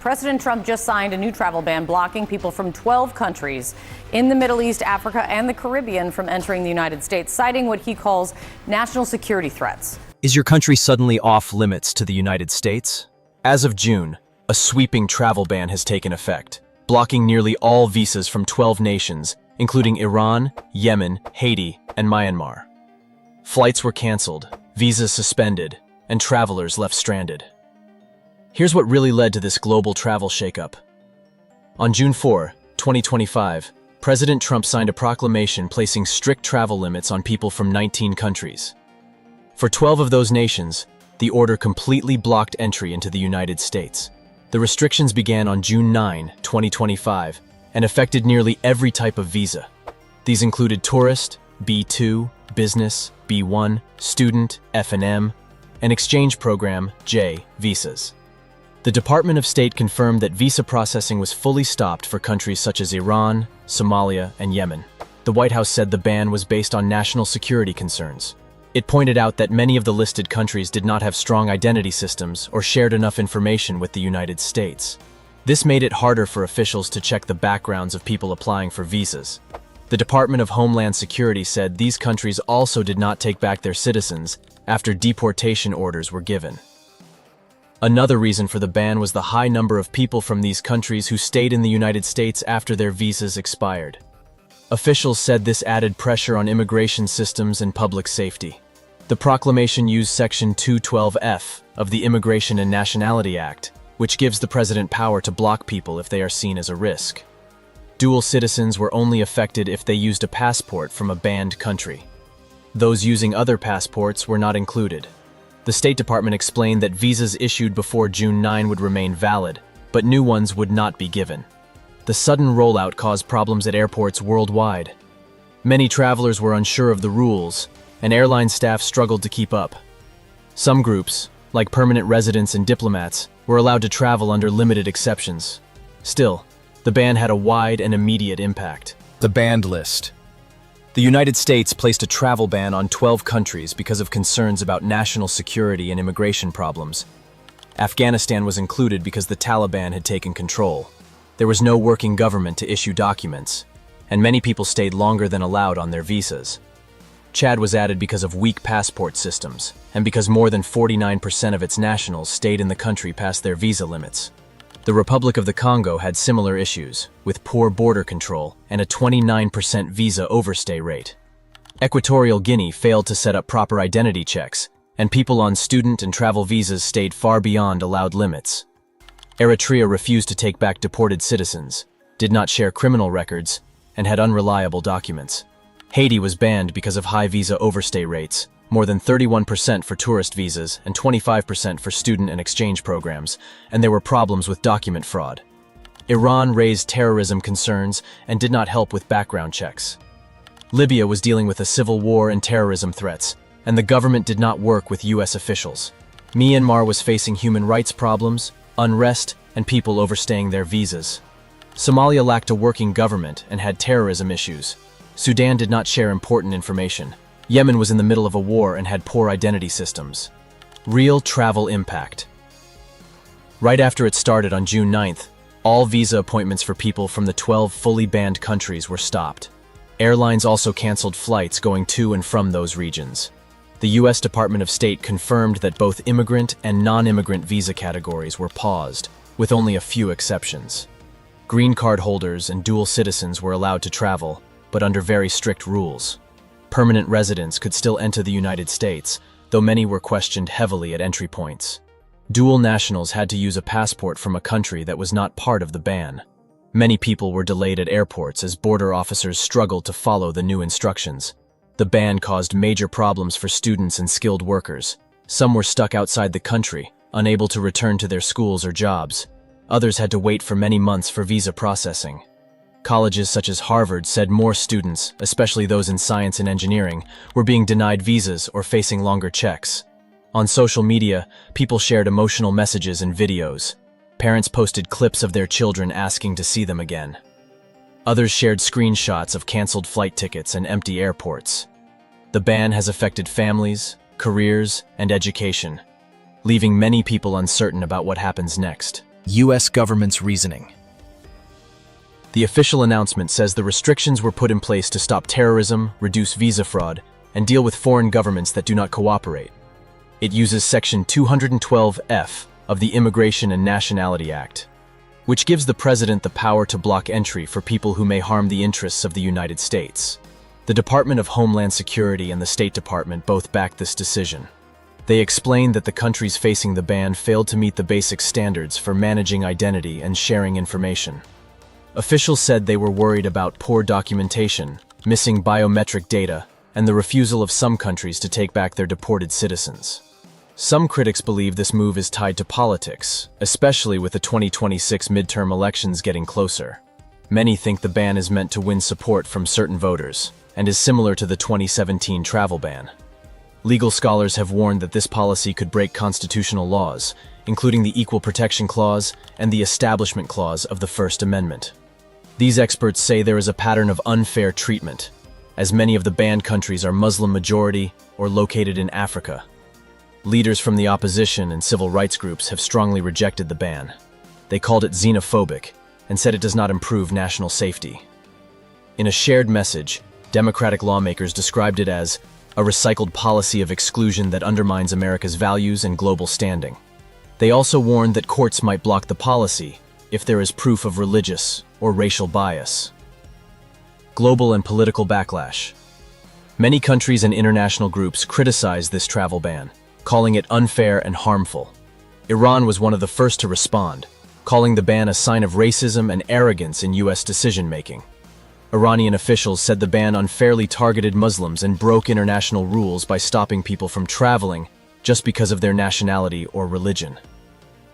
President Trump just signed a new travel ban blocking people from 12 countries in the Middle East, Africa, and the Caribbean from entering the United States, citing what he calls national security threats. Is your country suddenly off limits to the United States? As of June, a sweeping travel ban has taken effect, blocking nearly all visas from 12 nations, including Iran, Yemen, Haiti, and Myanmar. Flights were canceled, visas suspended, and travelers left stranded. Here's what really led to this global travel shakeup. On June 4, 2025, President Trump signed a proclamation placing strict travel limits on people from 19 countries. For 12 of those nations, the order completely blocked entry into the United States. The restrictions began on June 9, 2025, and affected nearly every type of visa. These included tourist, B2, business, B1, student, F&M, and exchange program, J, visas. The Department of State confirmed that visa processing was fully stopped for countries such as Iran, Somalia, and Yemen. The White House said the ban was based on national security concerns. It pointed out that many of the listed countries did not have strong identity systems or shared enough information with the United States. This made it harder for officials to check the backgrounds of people applying for visas. The Department of Homeland Security said these countries also did not take back their citizens after deportation orders were given. Another reason for the ban was the high number of people from these countries who stayed in the United States after their visas expired. Officials said this added pressure on immigration systems and public safety. The proclamation used Section 212F of the Immigration and Nationality Act, which gives the president power to block people if they are seen as a risk. Dual citizens were only affected if they used a passport from a banned country. Those using other passports were not included. The State Department explained that visas issued before June 9 would remain valid, but new ones would not be given. The sudden rollout caused problems at airports worldwide. Many travelers were unsure of the rules, and airline staff struggled to keep up. Some groups, like permanent residents and diplomats, were allowed to travel under limited exceptions. Still, the ban had a wide and immediate impact. The banned list. The United States placed a travel ban on 12 countries because of concerns about national security and immigration problems. Afghanistan was included because the Taliban had taken control. There was no working government to issue documents, and many people stayed longer than allowed on their visas. Chad was added because of weak passport systems, and because more than 49% of its nationals stayed in the country past their visa limits. The Republic of the Congo had similar issues, with poor border control and a 29% visa overstay rate. Equatorial Guinea failed to set up proper identity checks, and people on student and travel visas stayed far beyond allowed limits. Eritrea refused to take back deported citizens, did not share criminal records, and had unreliable documents. Haiti was banned because of high visa overstay rates, more than 31% for tourist visas and 25% for student and exchange programs, and there were problems with document fraud. Iran raised terrorism concerns and did not help with background checks. Libya was dealing with a civil war and terrorism threats, and the government did not work with US officials. Myanmar was facing human rights problems, unrest, and people overstaying their visas. Somalia lacked a working government and had terrorism issues. Sudan did not share important information. Yemen was in the middle of a war and had poor identity systems. Real travel impact. Right after it started on June 9th, all visa appointments for people from the 12 fully banned countries were stopped. Airlines also canceled flights going to and from those regions. The US Department of State confirmed that both immigrant and non-immigrant visa categories were paused, with only a few exceptions. Green card holders and dual citizens were allowed to travel, but under very strict rules. Permanent residents could still enter the United States, though many were questioned heavily at entry points. Dual nationals had to use a passport from a country that was not part of the ban. Many people were delayed at airports as border officers struggled to follow the new instructions. The ban caused major problems for students and skilled workers. Some were stuck outside the country, unable to return to their schools or jobs. Others had to wait for many months for visa processing. Colleges such as Harvard said more students, especially those in science and engineering, were being denied visas or facing longer checks. On social media, people shared emotional messages and videos. Parents posted clips of their children asking to see them again. Others shared screenshots of canceled flight tickets and empty airports. The ban has affected families, careers, and education, leaving many people uncertain about what happens next. U.S. government's reasoning. The official announcement says the restrictions were put in place to stop terrorism, reduce visa fraud, and deal with foreign governments that do not cooperate. It uses Section 212F of the Immigration and Nationality Act, which gives the president the power to block entry for people who may harm the interests of the United States. The Department of Homeland Security and the State Department both backed this decision. They explained that the countries facing the ban failed to meet the basic standards for managing identity and sharing information. Officials said they were worried about poor documentation, missing biometric data, and the refusal of some countries to take back their deported citizens. Some critics believe this move is tied to politics, especially with the 2026 midterm elections getting closer. Many think the ban is meant to win support from certain voters, and is similar to the 2017 travel ban. Legal scholars have warned that this policy could break constitutional laws, including the Equal Protection Clause and the Establishment Clause of the First Amendment. These experts say there is a pattern of unfair treatment, as many of the banned countries are Muslim majority or located in Africa. Leaders from the opposition and civil rights groups have strongly rejected the ban. They called it xenophobic and said it does not improve national safety. In a shared message, Democratic lawmakers described it as a recycled policy of exclusion that undermines America's values and global standing. They also warned that courts might block the policy if there is proof of religious or racial bias. Global and political backlash. Many countries and international groups criticized this travel ban, calling it unfair and harmful. Iran was one of the first to respond, calling the ban a sign of racism and arrogance in U.S. decision-making. Iranian officials said the ban unfairly targeted Muslims and broke international rules by stopping people from traveling just because of their nationality or religion.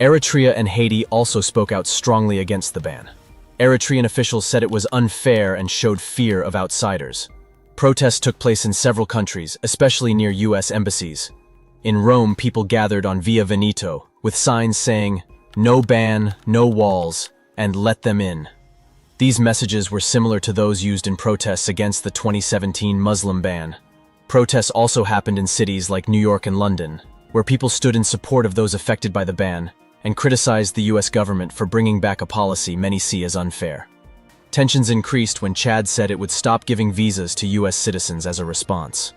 Eritrea and Haiti also spoke out strongly against the ban. Eritrean officials said it was unfair and showed fear of outsiders. Protests took place in several countries, especially near U.S. embassies. In Rome, people gathered on Via Veneto with signs saying, "No ban, no walls, and let them in." These messages were similar to those used in protests against the 2017 Muslim ban. Protests also happened in cities like New York and London, where people stood in support of those affected by the ban and criticized the U.S. government for bringing back a policy many see as unfair. Tensions increased when Chad said it would stop giving visas to U.S. citizens as a response.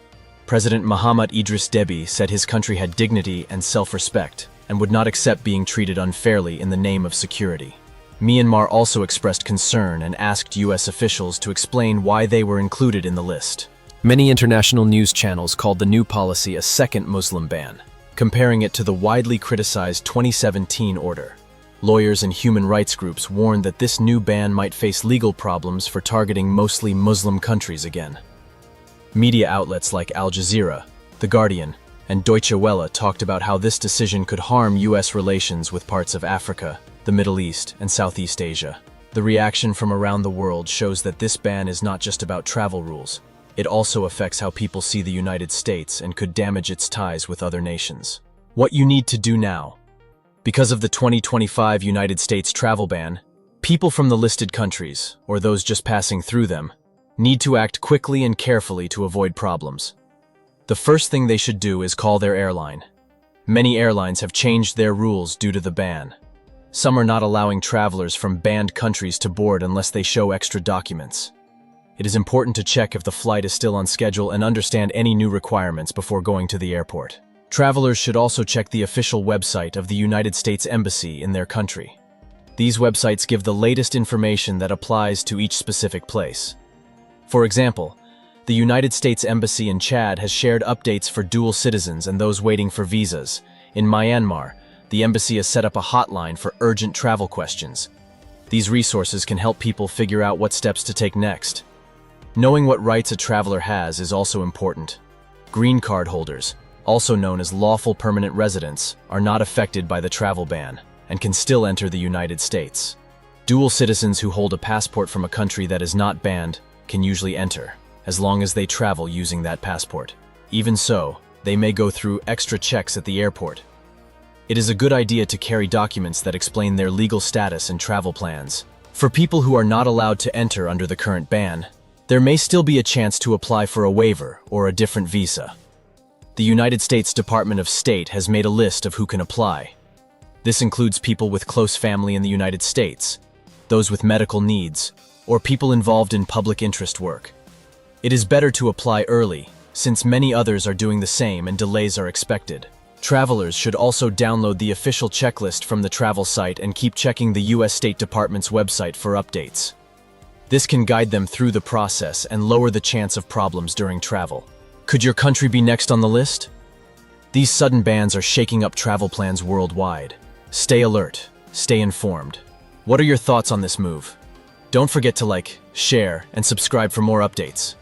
President Mahamat Idris Deby said his country had dignity and self-respect and would not accept being treated unfairly in the name of security. Myanmar also expressed concern and asked U.S. officials to explain why they were included in the list. Many international news channels called the new policy a second Muslim ban, comparing it to the widely criticized 2017 order. Lawyers and human rights groups warned that this new ban might face legal problems for targeting mostly Muslim countries again. Media outlets like Al Jazeera, The Guardian, and Deutsche Welle talked about how this decision could harm U.S. relations with parts of Africa, the Middle East, and Southeast Asia. The reaction from around the world shows that this ban is not just about travel rules. It also affects how people see the United States and could damage its ties with other nations. What you need to do now. Because of the 2025 United States travel ban, people from the listed countries, or those just passing through them, need to act quickly and carefully to avoid problems. The first thing they should do is call their airline. Many airlines have changed their rules due to the ban. Some are not allowing travelers from banned countries to board unless they show extra documents. It is important to check if the flight is still on schedule and understand any new requirements before going to the airport. Travelers should also check the official website of the United States Embassy in their country. These websites give the latest information that applies to each specific place. For example, the United States Embassy in Chad has shared updates for dual citizens and those waiting for visas. In Myanmar, the embassy has set up a hotline for urgent travel questions. These resources can help people figure out what steps to take next. Knowing what rights a traveler has is also important. Green card holders, also known as lawful permanent residents, are not affected by the travel ban and can still enter the United States. Dual citizens who hold a passport from a country that is not banned can usually enter, as long as they travel using that passport. Even so, they may go through extra checks at the airport. It is a good idea to carry documents that explain their legal status and travel plans. For people who are not allowed to enter under the current ban, there may still be a chance to apply for a waiver or a different visa. The United States Department of State has made a list of who can apply. This includes people with close family in the United States, those with medical needs, or people involved in public interest work. It is better to apply early, since many others are doing the same and delays are expected. Travelers should also download the official checklist from the travel site and keep checking the U.S. State Department's website for updates. This can guide them through the process and lower the chance of problems during travel. Could your country be next on the list? These sudden bans are shaking up travel plans worldwide. Stay alert, stay informed. What are your thoughts on this move? Don't forget to like, share, and subscribe for more updates.